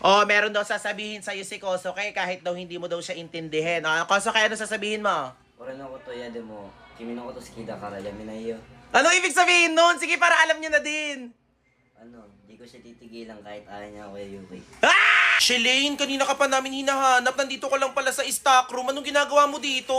Oh, meron daw sasabihin sa'yo si Kosoke kahit daw hindi mo daw siya intindihin. Ah, Kosoke, ano sasabihin mo? 俺のこと嫌でも君のこと好きだからやめないよ。 Ano ibig sabihin nun? Sige, para alam niyo na din. Di ko siya titigilan kahit ayaw niya ako Yuki. Ah! Shelane, kanina ka pa namin hinahanap. Nandito ka lang pala sa stock room. Anong ginagawa mo dito?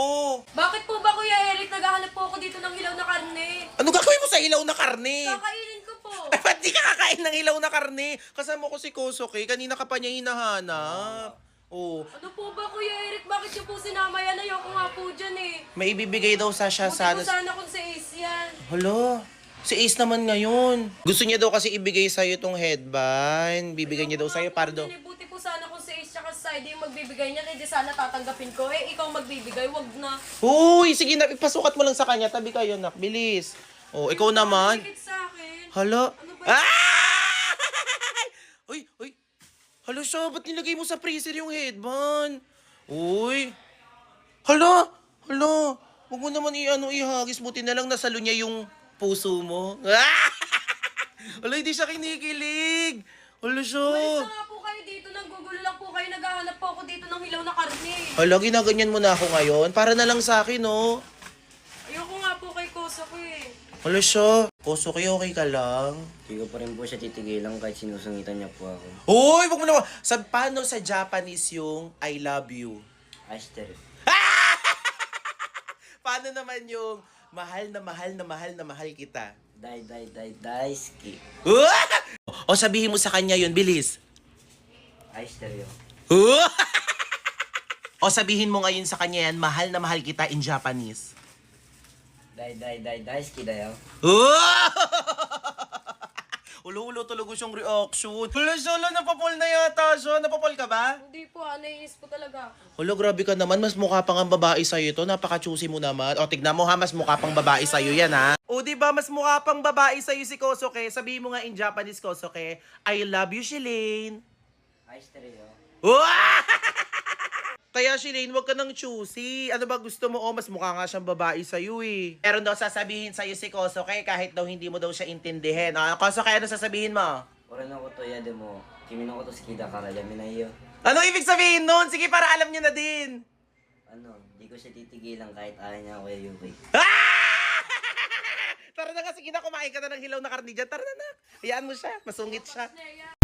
Bakit po ba, Kuya Eric, naghahanap po ako dito ng hilaw na karne? Anong gagawin mo sa ilaw na karne? Kakainin ko po. Ay, ba't di ka kakain ng ilaw na karne? Kasama ko si Kosoke. Kanina ka pa niya hinahanap. Oh, Ano po ba, Kuya Eric? Bakit niyo po sinama yan? Ayoko nga po dyan eh. may ibibigay daw sa siya Buti sana. po sana kung sa Ace yan. Hala, si Ace naman ngayon. Gusto niya daw kasi ibigay sa'yo itong headband. Bibigyan niya daw sa'yo para daw. Buti po sana kung sa Ace tsaka sa Side yung magbibigay niyan, eh di sana tatanggapin ko. Eh, ikaw magbibigay, wag na. Uy, sige na, ipasukat mo lang sa kanya. Tabi kayo, nak. Bilis. Oh, ikaw naman. Sikit sa akin. Hala. Ano ba? Ah! Uy, uy. Hala siya, ba't nilagay mo sa freezer yung headband? Uy. Hala, hala. Huwag mo naman ihagis. Buti na lang nasalo niya yung puso mo. Ah! Hala, hindi siya kinikilig. Hala siya. Umalis na nga po kayo dito, nanggugulo lang po kayo, naghahanap po ako dito ng hilaw na karne. Hala, ginaganyan mo na ako ngayon. Para na lang sa akin, oh. Ayoko nga po kay Koso ko eh. Hala siya. Kosoke, okay ka lang? Di ko pa rin po siya titigilan kahit sinusungitan niya po ako. Uy, wag mo na. Paano sa Japanese yung I love you? Ashter. Paano naman yung mahal na mahal na mahal na mahal kita? Daisuki. O sabihin mo sa kanya yun, bilis. Ashter yo. O sabihin mo ngayon sa kanya yan, mahal na mahal kita in Japanese. Daisuki da yo. Ulo-ulo talaga siyang reaction. Hala siya, napapol na yata siya. Napapol ka ba? Hindi po, naiinis po talaga ako. Hala, grabe ka naman. Mas mukha pang ang babae sa'yo to. Napaka-choosy mo naman. O, tignan mo ha, mas mukha pang babae sa'yo yan ha. O, diba, mas mukha pang babae sa'yo si Kosoke. Sabihin mo nga in Japanese, Kosoke, I love you, Shelane. Ashter yo. Kaya Shelane, wag ka nang choosy. Ano ba gusto mo? O, mas mukha nga siyang babae sa'yo eh. Meron daw sasabihin sa'yo si Kosoke kahit daw hindi mo daw siya intindihin. Ah, Kosoke, ano sasabihin mo? 俺のこと嫌でも君のこと好きだからやめないよ。 Ano ibig sabihin nun? Sige, para alam niyo na din. Di ko siya titigilan kahit ayaw niya ako Yuki. Ah! Tara na nga, sige na, kumain ka na ng hilaw na karne dyan. Tara na na. Hayaan mo siya, masungit siya. Neya.